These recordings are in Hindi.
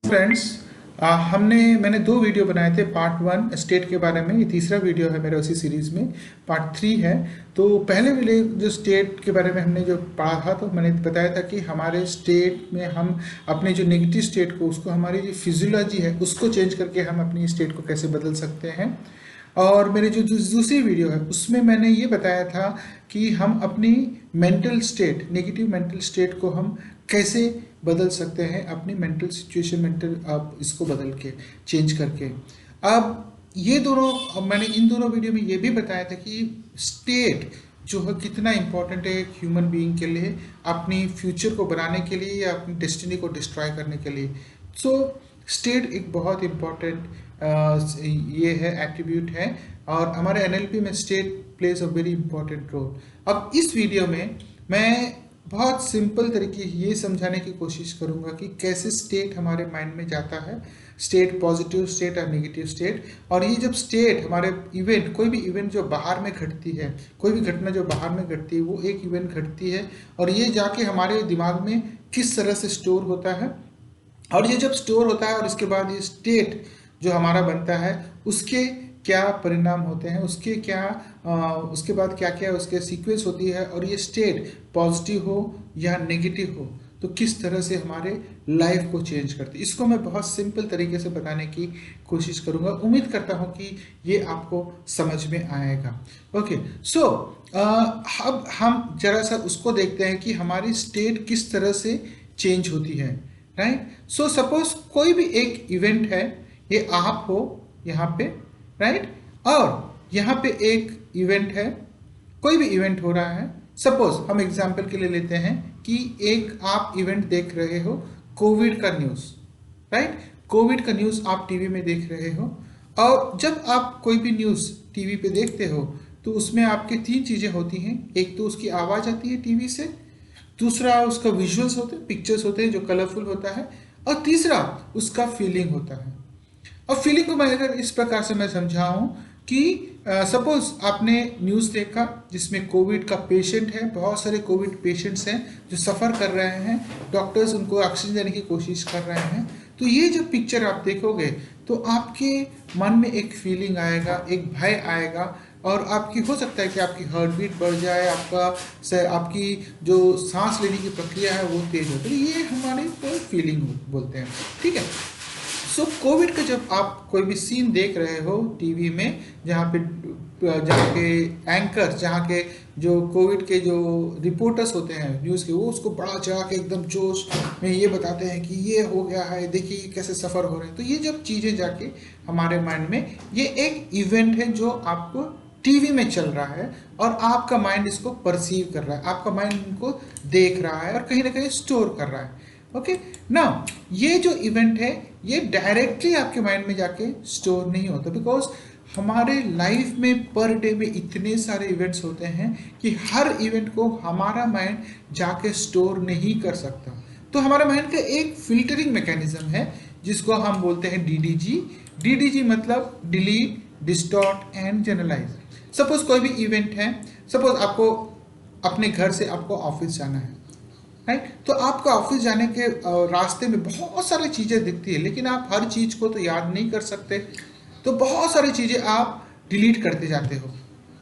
फ्रेंड्स, मैंने दो वीडियो बनाए थे। पार्ट वन स्टेट के बारे में, ये तीसरा वीडियो है मेरा उसी सीरीज़ में। पार्ट थ्री है। तो पहले वाले जो स्टेट के बारे में हमने जो पढ़ा था, तो मैंने बताया था कि हमारे स्टेट में हम अपने जो नेगेटिव स्टेट को, उसको हमारी जो फिजियोलॉजी है उसको चेंज करके हम अपनी स्टेट को कैसे बदल सकते हैं। और मेरे जो दूसरी वीडियो है उसमें मैंने ये बताया था कि हम अपनी mental state, negative mental state को हम कैसे बदल सकते हैं, अपनी मेंटल सिचुएशन, मेंटल आप इसको बदल के, चेंज करके। अब ये दोनों, मैंने इन दोनों वीडियो में ये भी बताया था कि स्टेट जो है कितना इम्पोर्टेंट है एक ह्यूमन बीइंग के लिए, अपनी फ्यूचर को बनाने के लिए या अपनी डेस्टिनी को डिस्ट्रॉय करने के लिए। सो स्टेट एक बहुत इम्पोर्टेंट ये है, एट्रीब्यूट है, और हमारे एनएलपी में state plays a very important role. अब इस वीडियो में मैं बहुत सिंपल तरीके ये समझाने की कोशिश करूंगा कि कैसे स्टेट हमारे माइंड में जाता है, स्टेट, पॉजिटिव स्टेट और नेगेटिव स्टेट। और ये जब स्टेट हमारे इवेंट, कोई भी इवेंट जो बाहर में घटती है, कोई भी घटना जो बाहर में घटती है, वो एक इवेंट घटती है और ये जाके हमारे दिमाग में किस तरह से स्टोर होता है, और ये जब स्टोर होता है और इसके बाद ये स्टेट जो हमारा बनता है उसके क्या परिणाम होते हैं, उसके क्या उसके बाद क्या क्या उसके सीक्वेंस होती है, और ये स्टेट पॉजिटिव हो या नेगेटिव हो तो किस तरह से हमारे लाइफ को चेंज करती है, इसको मैं बहुत सिंपल तरीके से बताने की कोशिश करूंगा। उम्मीद करता हूं कि ये आपको समझ में आएगा। ओके, सो अब हम जरा सा उसको देखते हैं कि हमारी स्टेट किस तरह से चेंज होती है। राइट, सो सपोज कोई भी एक इवेंट है, ये आप हो यहाँ पे, राइट, और यहाँ पे एक इवेंट है, कोई भी इवेंट हो रहा है। सपोज हम एग्जांपल के लिए लेते हैं कि एक आप इवेंट देख रहे हो, कोविड का न्यूज़, राइट, कोविड का न्यूज़ आप टीवी में देख रहे हो। और जब आप कोई भी न्यूज़ टीवी पे देखते हो तो उसमें आपके तीन चीज़ें होती हैं। एक तो उसकी आवाज़ आती है टीवी से, दूसरा उसका विजुअल्स होते हैं, पिक्चर्स होते हैं जो कलरफुल होता है, और तीसरा उसका फीलिंग होता है। और फीलिंग को मैं अगर इस प्रकार से मैं समझाऊं कि सपोज आपने न्यूज़ देखा जिसमें कोविड का पेशेंट है, बहुत सारे कोविड पेशेंट्स हैं जो सफ़र कर रहे हैं, डॉक्टर्स उनको ऑक्सीजन देने की कोशिश कर रहे हैं। तो ये जब पिक्चर आप देखोगे तो आपके मन में एक फीलिंग आएगा, एक भय आएगा, और आपकी हो सकता है कि आपकी हार्ट बीट बढ़ जाए, आपकी जो सांस लेने की प्रक्रिया है वो तेज हो। तो ये हमारी फीलिंग बोलते हैं, ठीक है। सो कोविड का जब आप कोई भी सीन देख रहे हो टीवी में, जहाँ के एंकर, जहाँ के जो कोविड के जो रिपोर्टर्स होते हैं न्यूज़ के, वो उसको बड़ा चढ़ा के एकदम जोश में ये बताते हैं कि ये हो गया है, देखिए कैसे सफ़र हो रहे हैं। तो ये जब चीज़ें जाके हमारे माइंड में, ये एक इवेंट है जो आपको टीवी में चल रहा है और आपका माइंड इसको परसीव कर रहा है, आपका माइंड इनको देख रहा है और कहीं ना कहीं स्टोर कर रहा है। ओके, नाउ ये जो इवेंट है ये डायरेक्टली आपके माइंड में जाके स्टोर नहीं होता, बिकॉज हमारे लाइफ में पर डे में इतने सारे इवेंट्स होते हैं कि हर इवेंट को हमारा माइंड जाके स्टोर नहीं कर सकता। तो हमारा माइंड का एक फिल्टरिंग मैकेनिज्म है जिसको हम बोलते हैं डीडीजी। डीडीजी मतलब delete, distort and generalise. Suppose कोई भी इवेंट है, सपोज आपको अपने घर से आपको ऑफिस जाना है, राइट, तो आपका ऑफिस जाने के रास्ते में बहुत सारी चीज़ें दिखती है, लेकिन आप हर चीज़ को तो याद नहीं कर सकते, तो बहुत सारी चीज़ें आप डिलीट करते जाते हो,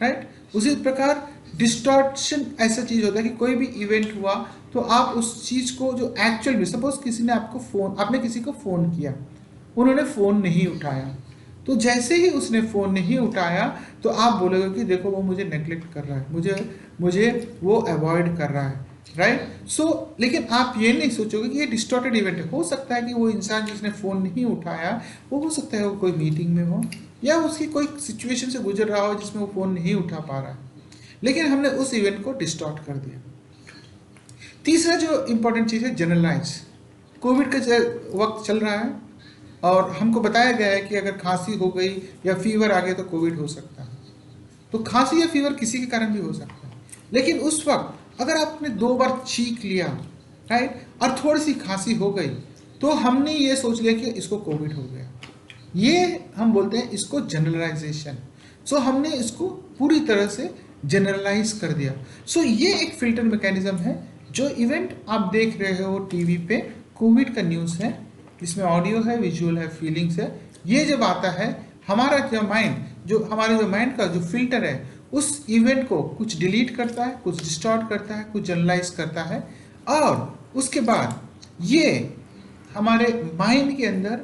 राइट। उसी प्रकार डिस्टॉर्शन ऐसा चीज़ होता है कि कोई भी इवेंट हुआ तो आप उस चीज़ को जो एक्चुअल में, सपोज किसी ने आपने किसी को फ़ोन किया, उन्होंने फ़ोन नहीं उठाया, तो जैसे ही उसने फ़ोन नहीं उठाया तो आप बोलोगे कि देखो वो मुझे नेग्लेक्ट कर रहा है, मुझे वो अवॉइड कर रहा है, राइट। सो लेकिन आप ये नहीं सोचोगे कि ये डिस्टॉर्टेड इवेंट है। हो सकता है कि वो इंसान जिसने फ़ोन नहीं उठाया वो हो सकता है वो कोई मीटिंग में हो या उसकी कोई सिचुएशन से गुजर रहा हो जिसमें वो फ़ोन नहीं उठा पा रहा है, लेकिन हमने उस इवेंट को डिस्टॉर्ट कर दिया। तीसरा जो इंपॉर्टेंट चीज़ है जनरलाइज। कोविड का वक्त चल रहा है और हमको बताया गया है कि अगर खांसी हो गई या फीवर आ गया तो कोविड हो सकता है। तो खांसी या फीवर किसी के कारण भी हो सकता है, लेकिन उस वक्त अगर आपने 2 बार छींक लिया, राइट, और थोड़ी सी खांसी हो गई तो हमने ये सोच लिया कि इसको कोविड हो गया। ये हम बोलते हैं इसको जनरलाइजेशन। सो हमने इसको पूरी तरह से जनरलाइज कर दिया। सो ये एक फिल्टर मैकेनिज्म है। जो इवेंट आप देख रहे हो टीवी पे, कोविड का न्यूज़ है, जिसमें ऑडियो है, विजुअल है, फीलिंग्स है। ये जब आता है हमारा जो माइंड, हमारे जो माइंड का जो फिल्टर है उस इवेंट को कुछ डिलीट करता है, कुछ डिस्टॉर्ट करता है, कुछ जनरलाइज करता है, और उसके बाद ये हमारे माइंड के अंदर,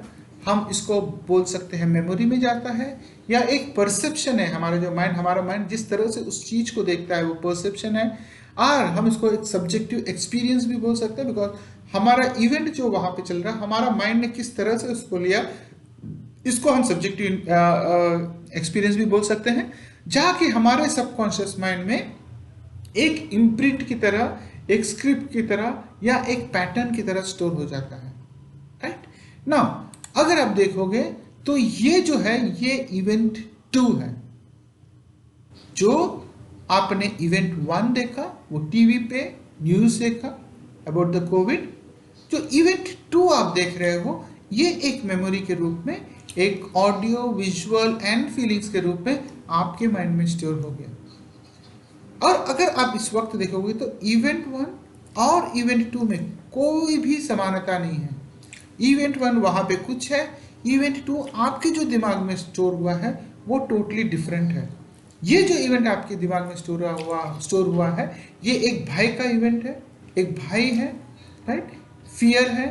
हम इसको बोल सकते हैं मेमोरी में जाता है, या एक परसेप्शन है। हमारा माइंड जिस तरह से उस चीज को देखता है वो परसेप्शन है, और हम इसको एक सब्जेक्टिव एक्सपीरियंस भी बोल सकते हैं, बिकॉज हमारा इवेंट जो वहां पे चल रहा है, हमारा माइंड ने किस तरह से उसको लिया, इसको हम सब्जेक्टिव एक्सपीरियंस भी बोल सकते हैं, जाके हमारे सबकॉन्शियस माइंड में एक इम्प्रिंट की तरह, एक स्क्रिप्ट की तरह, या एक पैटर्न की तरह स्टोर हो जाता है। राइट नाउ अगर आप देखोगे तो ये जो है ये इवेंट 2 है। जो आपने इवेंट 1 देखा वो टीवी पे न्यूज देखा अबाउट द कोविड, जो इवेंट 2 आप देख रहे हो ये एक मेमोरी के रूप में, एक ऑडियो, विजुअल एंड फीलिंग्स के रूप में आपके माइंड में स्टोर हो गया। और अगर आप इस वक्त देखोगे तो इवेंट 1 और इवेंट 2 में कोई भी समानता नहीं है। इवेंट 1 वहां पे कुछ है, इवेंट 2 आपके जो दिमाग में स्टोर हुआ है वो टोटली डिफरेंट है। ये जो इवेंट आपके दिमाग में स्टोर हुआ है ये एक भय का इवेंट है, एक भय है, राइट, फियर है,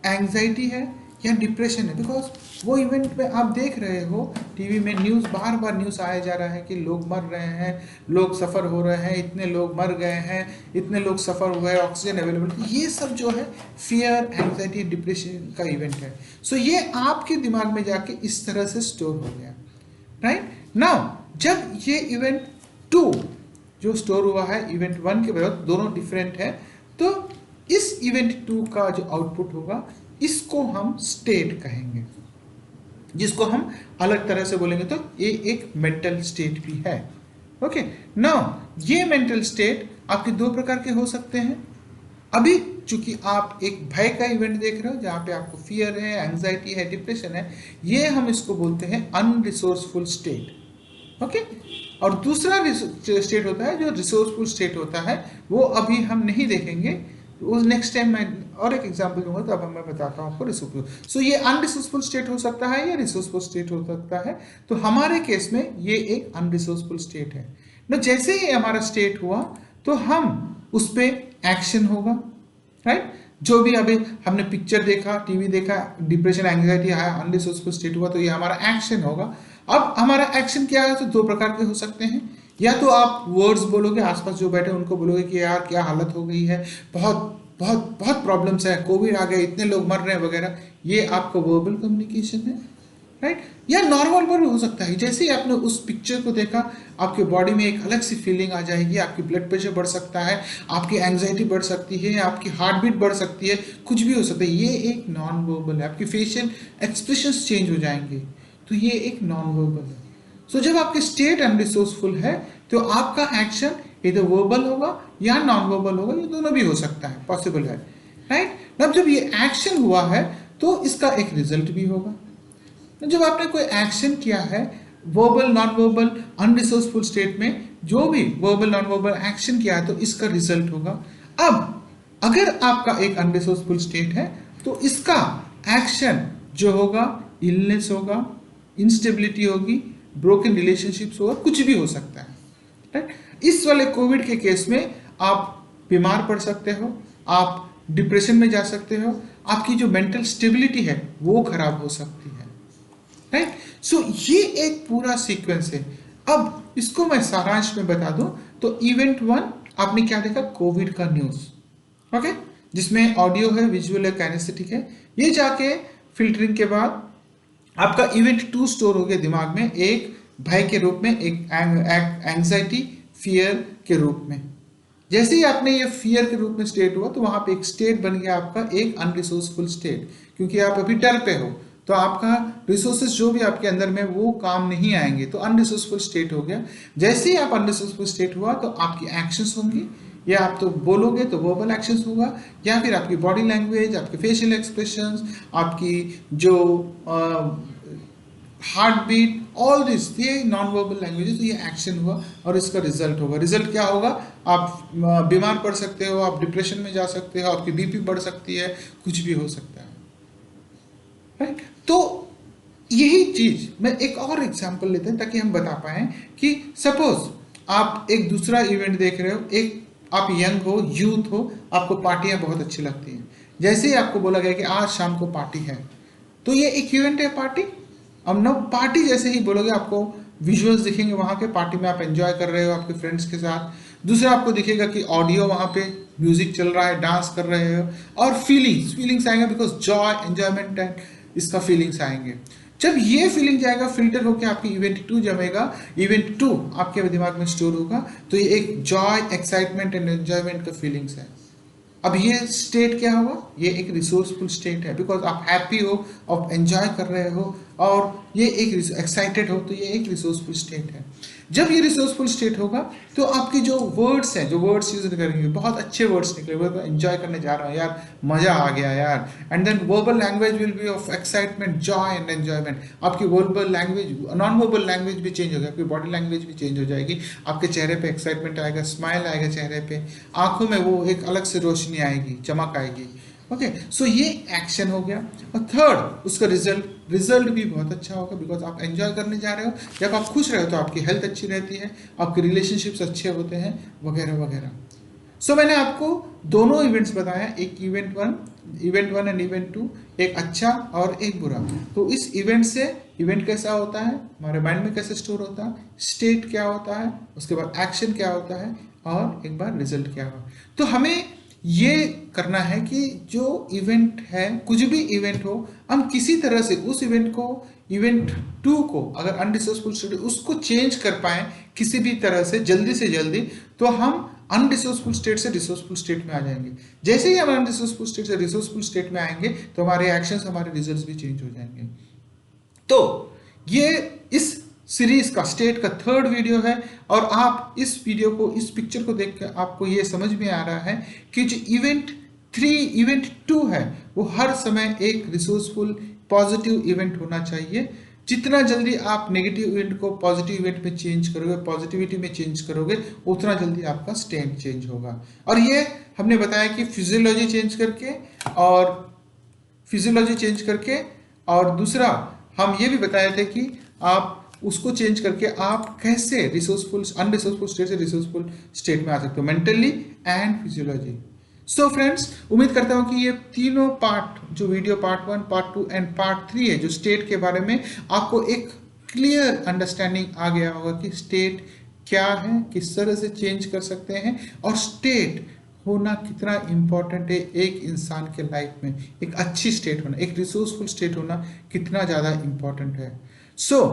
एंजाइटी है, या डिप्रेशन है। बिकॉज वो इवेंट में आप देख रहे हो टीवी में न्यूज़, बार बार न्यूज़ आया जा रहा है कि लोग मर रहे हैं, लोग सफ़र हो रहे हैं, इतने लोग मर गए हैं, इतने लोग सफ़र हुए, ऑक्सीजन अवेलेबल, ये सब जो है फियर, एंजाइटी, डिप्रेशन का इवेंट है। सो ये आपके दिमाग में जाके इस तरह से स्टोर हो गया। राइट नाउ जब ये इवेंट 2 जो स्टोर हुआ है इवेंट 1 के बजाय, दोनों डिफरेंट है, तो इस इवेंट 2 का जो आउटपुट होगा इसको हम स्टेट कहेंगे, जिसको हम अलग तरह से बोलेंगे तो ये एक मेंटल स्टेट भी है। ओके नाउ ये मेंटल स्टेट आपके 2 प्रकार के हो सकते हैं। अभी चूंकि आप एक भय का इवेंट देख रहे हो जहां पे आपको फियर है, एंजाइटी है, डिप्रेशन है, ये हम इसको बोलते हैं अनरिसोर्सफुल स्टेट। ओके और दूसरा स्टेट होता है जो रिसोर्सफुल स्टेट होता है, वो अभी हम नहीं देखेंगे, वो नेक्स्ट टाइम मैं और एक एग्जांपल दूंगा तो अब मैं बताता हूँ आपको रिसोर्सफुल। सो ये अनरिसोर्सफुल स्टेट हो सकता है या रिसोर्सफुल स्टेट हो सकता है, तो हमारे केस में ये एक अनरिसोर्सफुल स्टेट है ना। जैसे ही हमारा स्टेट हुआ तो हम उस पर एक्शन होगा, राइट। जो भी अभी हमने पिक्चर देखा, टीवी देखा, डिप्रेशन, एंग्जाइटी आया, अनरिसोर्सफुल स्टेट हुआ, तो ये हमारा एक्शन होगा। अब हमारा एक्शन क्या है, तो 2 प्रकार के हो सकते हैं। या तो आप वर्ड्स बोलोगे, आसपास जो बैठे उनको बोलोगे कि यार क्या हालत हो गई है, बहुत बहुत बहुत प्रॉब्लम्स है, कोविड आ गए, इतने लोग मर रहे हैं वगैरह, ये आपका वर्बल कम्युनिकेशन है, राइट। या नॉर्मल वर्ड हो सकता है, जैसे ही आपने उस पिक्चर को देखा आपके बॉडी में एक अलग सी फीलिंग आ जाएगी, आपकी ब्लड प्रेशर बढ़ सकता है, आपकी एंजाइटी बढ़ सकती है, आपकी हार्ट बीट बढ़ सकती है, कुछ भी हो सकता है। ये एक नॉन वर्बल है, आपकी फेशियल एक्सप्रेशंस चेंज हो जाएंगे, तो ये एक नॉन वर्बल है। सो जब आपकी स्टेट अनरिसोर्सफुल है तो आपका एक्शन इधर वर्बल होगा या नॉन वर्बल होगा, ये दोनों भी हो सकता है, पॉसिबल है, राइट। अब जब ये एक्शन हुआ है तो इसका एक रिजल्ट भी होगा। जब आपने कोई एक्शन किया है verbal, non verbal, unresourceful state में, जो भी वर्बल, नॉन वर्बल एक्शन किया है तो इसका रिजल्ट होगा। अब अगर आपका एक अनरिसोर्सफुल स्टेट है तो इसका एक्शन जो होगा इलनेस होगा, इंस्टेबिलिटी होगी, ब्रोकन रिलेशनशिप्स होगा, कुछ भी हो सकता है, राइट। इस वाले कोविड के केस में आप बीमार पड़ सकते हो, आप डिप्रेशन में जा सकते हो, आपकी जो मेंटल स्टेबिलिटी है वो खराब हो सकती है, राइट। सो ये एक पूरा सीक्वेंस है। अब इसको मैं सारांश में बता दूं तो इवेंट 1 आपने क्या देखा, कोविड का न्यूज, ओके, जिसमें ऑडियो है, विजुअल है, काइनेस्थेटिक है। ये जाके फिल्टरिंग के बाद आपका इवेंट 2 स्टोर हो गया दिमाग में, एक भय के रूप में, एक एंजाइटी, फियर के रूप में। जैसे ही आपने ये फियर के रूप में स्टेट हुआ तो वहां पे एक स्टेट बन गया आपका एक अनरिसोर्सफुल स्टेट, क्योंकि आप अभी डर पे हो तो आपका रिसोर्सेज जो भी आपके अंदर में वो काम नहीं आएंगे, तो अनरिसोर्सफुल स्टेट हो गया। जैसे ही आप अनरिसोर्सफुल स्टेट हुआ तो आपकी एक्शंस होंगी, या आप तो बोलोगे तो वर्बल एक्शंस होगा, या फिर आपकी बॉडी लैंग्वेज, आपके फेशियल एक्सप्रेशंस, आपकी जो हार्ट बीट, ऑल दिस, ये नॉन वर्बल लैंग्वेजेस, ये एक्शन हुआ और इसका रिजल्ट होगा। रिजल्ट क्या होगा, आप बीमार पड़ सकते हो, आप डिप्रेशन में जा सकते हो, आपकी बीपी बढ़ सकती है, कुछ भी हो सकता है, राइट। तो यही चीज मैं एक और एग्जांपल लेते हैं ताकि हम बता पाए कि सपोज आप एक दूसरा इवेंट देख रहे हो, एक आप यंग हो, यूथ हो, आपको पार्टियां बहुत अच्छी लगती हैं। जैसे ही आपको बोला गया कि आज शाम को पार्टी है, तो ये एक इवेंट है पार्टी। अब ना पार्टी जैसे ही बोलोगे आपको विजुअल्स दिखेंगे वहां के, पार्टी में आप एंजॉय कर रहे हो आपके फ्रेंड्स के साथ। दूसरा आपको दिखेगा कि ऑडियो वहां पे म्यूजिक चल रहा है, डांस कर रहे हो, और फीलिंग्स फीलिंग्स आएंगे बिकॉज जॉय एंजॉयमेंट एंड इसका फीलिंग्स आएंगे। जब ये फीलिंग जाएगा फिल्टर होकर आपकी इवेंट 2 जमेगा, इवेंट 2 आपके दिमाग में स्टोर होगा, तो ये एक जॉय एक्साइटमेंट एंड एंजॉयमेंट का फीलिंग्स है। अब ये स्टेट क्या होगा, ये एक रिसोर्सफुल स्टेट है बिकॉज आप हैप्पी हो, आप एंजॉय कर रहे हो, और ये एक एक्साइटेड हो, तो ये एक रिसोर्सफुल स्टेट है। जब ये रिसोर्सफुल स्टेट होगा तो आपके जो वर्ड्स हैं, जो वर्ड्स यूज करेंगे, बहुत अच्छे वर्ड्स निकलेंगे, तो एंजॉय करने जा रहा हूँ यार, मजा आ गया यार। And then verbal language will be of excitement, joy and enjoyment. आपकी verbal language, non verbal language भी चेंज होगी, आपकी बॉडी लैंग्वेज भी चेंज हो जाएगी, आपके चेहरे पे एक्साइटमेंट आएगा, स्माइल आएगा चेहरे पे, आंखों में वो एक अलग से रोशनी आएगी, चमक आएगी। ओके, सो ये एक्शन हो गया। और थर्ड उसका रिजल्ट भी बहुत अच्छा होगा बिकॉज आप एंजॉय करने जा रहे हो। जब आप खुश रहे हो तो आपकी हेल्थ अच्छी रहती है, आपके रिलेशनशिप्स अच्छे होते हैं, वगैरह वगैरह। सो मैंने आपको दोनों इवेंट्स बताया, एक इवेंट वन एंड इवेंट 2, एक अच्छा और एक बुरा। तो इस इवेंट से इवेंट कैसा होता है, हमारे माइंड में कैसे स्टोर होता है, स्टेट क्या होता है, उसके बाद एक्शन क्या होता है, और एक बार रिजल्ट क्या होगा। तो हमें ये करना है कि जो इवेंट है, कुछ भी इवेंट हो, हम किसी तरह से उस इवेंट को, इवेंट 2 को अगर अनरिसोर्सफुल स्टेट उसको चेंज कर पाए किसी भी तरह से जल्दी से जल्दी, तो हम अनरिसोर्सफुल स्टेट से रिसोर्सफुल स्टेट में आ जाएंगे। जैसे ही हम अनरिसोर्सफुल स्टेट से रिसोर्सफुल स्टेट में आएंगे तो हमारे एक्शंस, हमारे रिजल्ट्स भी चेंज हो जाएंगे। तो ये इस सीरीज का स्टेट का थर्ड वीडियो है, और आप इस वीडियो को, इस पिक्चर को देख कर आपको ये समझ में आ रहा है कि जो इवेंट 3 इवेंट 2 है वो हर समय एक रिसोर्सफुल पॉजिटिव इवेंट होना चाहिए। जितना जल्दी आप नेगेटिव इवेंट को पॉजिटिव इवेंट में चेंज करोगे, पॉजिटिविटी में चेंज करोगे, उतना जल्दी आपका स्टेट चेंज होगा। और ये हमने बताया कि फिजियोलॉजी चेंज करके, और दूसरा हम ये भी बताए थे कि आप उसको चेंज करके आप कैसे अनरिसोर्सफुल स्टेट से रिसोर्सफुल स्टेट में आ सकते हो, mentally and physiology. So friends, उम्मीद करता हूं कि ये तीनों पार्ट, जो video part 1, part 2 and part 3 है, जो स्टेट के बारे में, आपको एक क्लियर अंडरस्टैंडिंग आ गया होगा कि स्टेट क्या है, किस तरह से चेंज कर सकते हैं, और स्टेट होना कितना इंपॉर्टेंट है एक इंसान के लाइफ में। एक अच्छी स्टेट होना, एक रिसोर्सफुल स्टेट होना कितना ज़्यादा इंपॉर्टेंट है। सो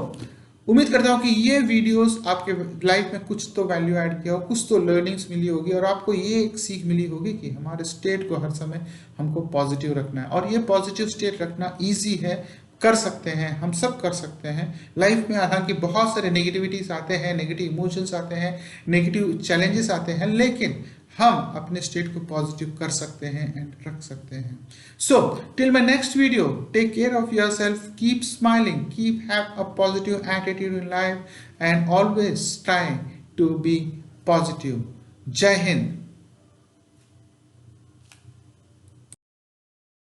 उम्मीद करता हूँ कि ये वीडियोस आपके लाइफ में कुछ तो वैल्यू ऐड किया हो, कुछ तो लर्निंग्स मिली होगी, और आपको ये एक सीख मिली होगी कि हमारे स्टेट को हर समय हमको पॉजिटिव रखना है। और ये पॉजिटिव स्टेट रखना ईजी है, कर सकते हैं, हम सब कर सकते हैं। लाइफ में हालांकि बहुत सारे नेगेटिविटीज आते हैं, नेगेटिव इमोशंस आते हैं, नेगेटिव चैलेंजेस आते हैं, लेकिन हम अपने स्टेट को पॉजिटिव कर सकते हैं एंड रख सकते हैं। So till my next video, take care of yourself, keep smiling, keep have a positive attitude in life, and always try to be positive. जय हिंद।